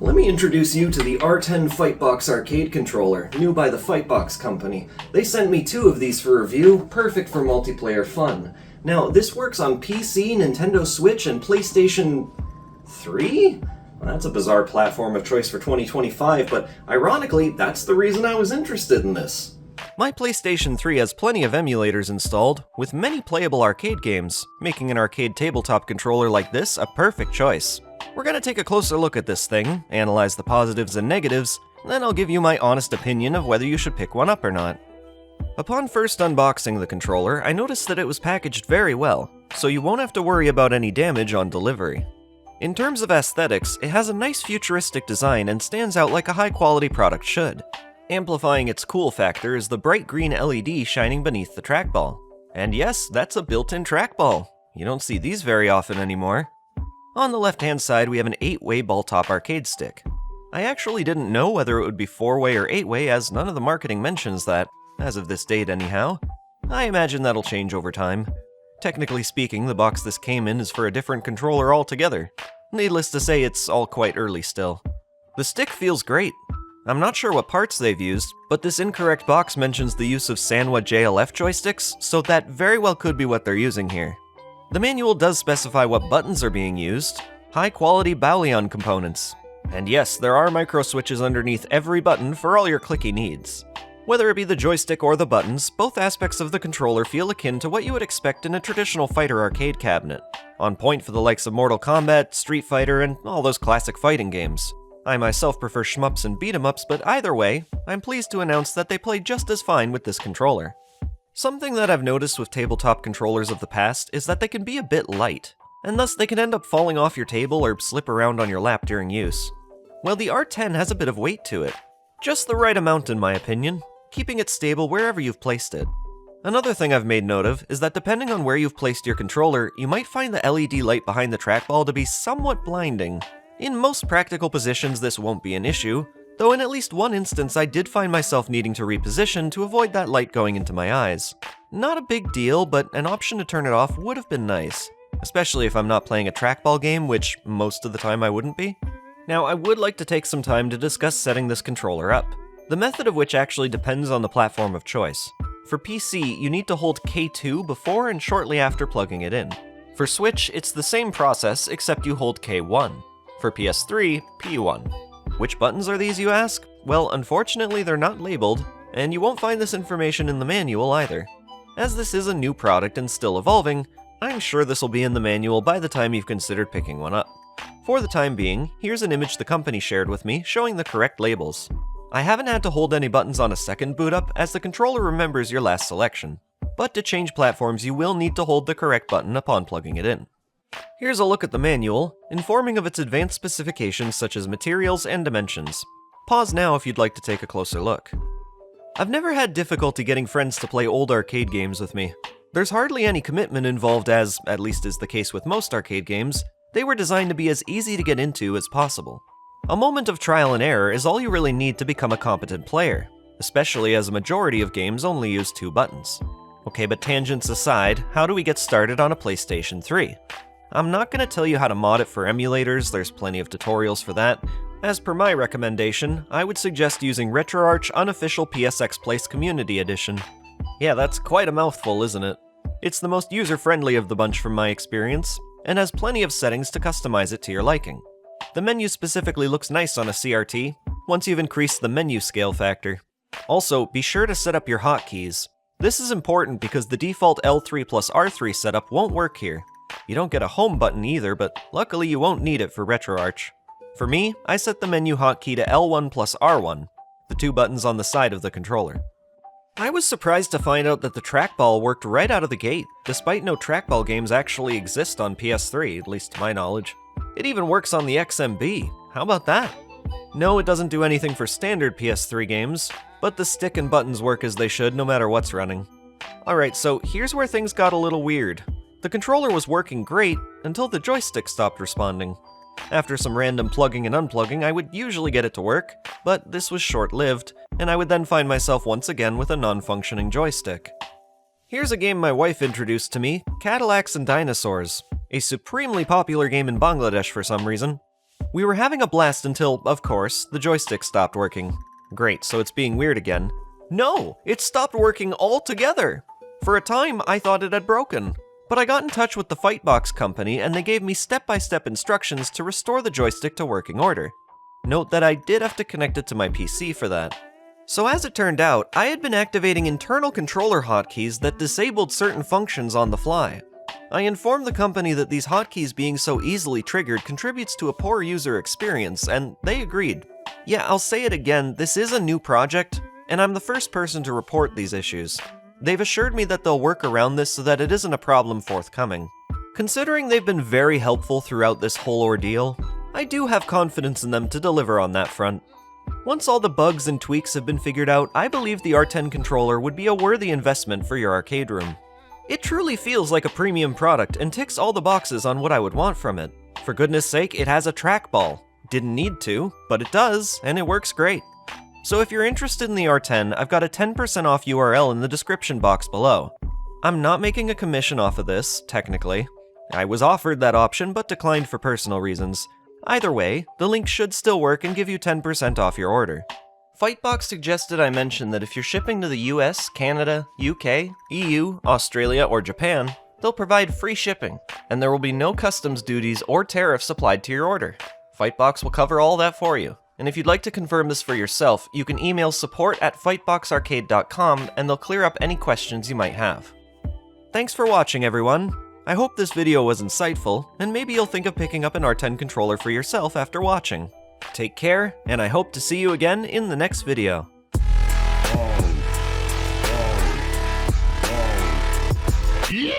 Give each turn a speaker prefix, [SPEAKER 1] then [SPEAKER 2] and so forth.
[SPEAKER 1] Let me introduce you to the R10 FightBox arcade controller, new by the FightBox company. They sent me 2 of these for review, perfect for multiplayer fun. Now, this works on PC, Nintendo Switch, and PlayStation 3? Well, that's a bizarre platform of choice for 2025, but ironically, that's the reason I was interested in this.
[SPEAKER 2] My PlayStation 3 has plenty of emulators installed, with many playable arcade games, making an arcade tabletop controller like this a perfect choice. We're gonna take a closer look at this thing, analyze the positives and negatives, then I'll give you my honest opinion of whether you should pick one up or not. Upon first unboxing the controller, I noticed that it was packaged very well, so you won't have to worry about any damage on delivery. In terms of aesthetics, it has a nice futuristic design and stands out like a high-quality product should. Amplifying its cool factor is the bright green LED shining beneath the trackball. And yes, that's a built-in trackball. You don't see these very often anymore. On the left-hand side, we have an 8-way ball-top arcade stick. I actually didn't know whether it would be 4-way or 8-way, as none of the marketing mentions that, as of this date anyhow. I imagine that'll change over time. Technically speaking, the box this came in is for a different controller altogether. Needless to say, it's all quite early still. The stick feels great. I'm not sure what parts they've used, but this incorrect box mentions the use of Sanwa JLF joysticks, so that very well could be what they're using here. The manual does specify what buttons are being used, high-quality Baulion components. And yes, there are micro switches underneath every button for all your clicky needs. Whether it be the joystick or the buttons, both aspects of the controller feel akin to what you would expect in a traditional fighter arcade cabinet, on point for the likes of Mortal Kombat, Street Fighter, and all those classic fighting games. I myself prefer shmups and beat-em-ups, but either way, I'm pleased to announce that they play just as fine with this controller. Something that I've noticed with tabletop controllers of the past is that they can be a bit light, and thus they can end up falling off your table or slip around on your lap during use. Well, the R10 has a bit of weight to it. Just the right amount in my opinion, keeping it stable wherever you've placed it. Another thing I've made note of is that depending on where you've placed your controller, you might find the LED light behind the trackball to be somewhat blinding. In most practical positions this won't be an issue, though in at least one instance I did find myself needing to reposition to avoid that light going into my eyes. Not a big deal, but an option to turn it off would have been nice, especially if I'm not playing a trackball game, which most of the time I wouldn't be. Now, I would like to take some time to discuss setting this controller up, the method of which actually depends on the platform of choice. For PC, you need to hold K2 before and shortly after plugging it in. For Switch, it's the same process except you hold K1. For PS3, P1. Which buttons are these, you ask? Well, unfortunately they're not labeled, and you won't find this information in the manual either. As this is a new product and still evolving, I'm sure this will be in the manual by the time you've considered picking one up. For the time being, here's an image the company shared with me showing the correct labels. I haven't had to hold any buttons on a second boot up as the controller remembers your last selection, but to change platforms you will need to hold the correct button upon plugging it in. Here's a look at the manual, informing of its advanced specifications such as materials and dimensions. Pause now if you'd like to take a closer look. I've never had difficulty getting friends to play old arcade games with me. There's hardly any commitment involved as, at least is the case with most arcade games, they were designed to be as easy to get into as possible. A moment of trial and error is all you really need to become a competent player, especially as a majority of games only use 2 buttons. Okay, but tangents aside, how do we get started on a PlayStation 3? I'm not going to tell you how to mod it for emulators, there's plenty of tutorials for that. As per my recommendation, I would suggest using RetroArch Unofficial PSX Place Community Edition. Yeah, that's quite a mouthful, isn't it? It's the most user-friendly of the bunch from my experience, and has plenty of settings to customize it to your liking. The menu specifically looks nice on a CRT, once you've increased the menu scale factor. Also, be sure to set up your hotkeys. This is important because the default L3 plus R3 setup won't work here. You don't get a home button either, but luckily you won't need it for RetroArch. For me, I set the menu hotkey to L1 plus R1, the 2 buttons on the side of the controller. I was surprised to find out that the trackball worked right out of the gate, despite no trackball games actually exist on PS3, at least to my knowledge. It even works on the XMB, how about that? No, it doesn't do anything for standard PS3 games, but the stick and buttons work as they should no matter what's running. Alright, so here's where things got a little weird. The controller was working great until the joystick stopped responding. After some random plugging and unplugging, I would usually get it to work, but this was short-lived, and I would then find myself once again with a non-functioning joystick. Here's a game my wife introduced to me, Cadillacs and Dinosaurs, a supremely popular game in Bangladesh for some reason. We were having a blast until, of course, the joystick stopped working. Great, so it's being weird again. No, it stopped working altogether! For a time, I thought it had broken. But I got in touch with the FightBox company and they gave me step-by-step instructions to restore the joystick to working order. Note that I did have to connect it to my PC for that. So as it turned out, I had been activating internal controller hotkeys that disabled certain functions on the fly. I informed the company that these hotkeys being so easily triggered contributes to a poor user experience, and they agreed. Yeah, I'll say it again, this is a new project, and I'm the first person to report these issues. They've assured me that they'll work around this so that it isn't a problem forthcoming. Considering they've been very helpful throughout this whole ordeal, I do have confidence in them to deliver on that front. Once all the bugs and tweaks have been figured out, I believe the R10 controller would be a worthy investment for your arcade room. It truly feels like a premium product and ticks all the boxes on what I would want from it. For goodness sake, it has a trackball. Didn't need to, but it does, and it works great. So if you're interested in the R10, I've got a 10% off URL in the description box below. I'm not making a commission off of this, technically. I was offered that option but declined for personal reasons. Either way, the link should still work and give you 10% off your order. FightBox suggested I mention that if you're shipping to the US, Canada, UK, EU, Australia, or Japan, they'll provide free shipping, and there will be no customs duties or tariffs applied to your order. FightBox will cover all that for you. And if you'd like to confirm this for yourself, you can email support@fightboxarcade.com and they'll clear up any questions you might have. Thanks for watching, everyone! I hope this video was insightful, and maybe you'll think of picking up an R10 controller for yourself after watching. Take care, and I hope to see you again in the next video.
[SPEAKER 3] Yeah.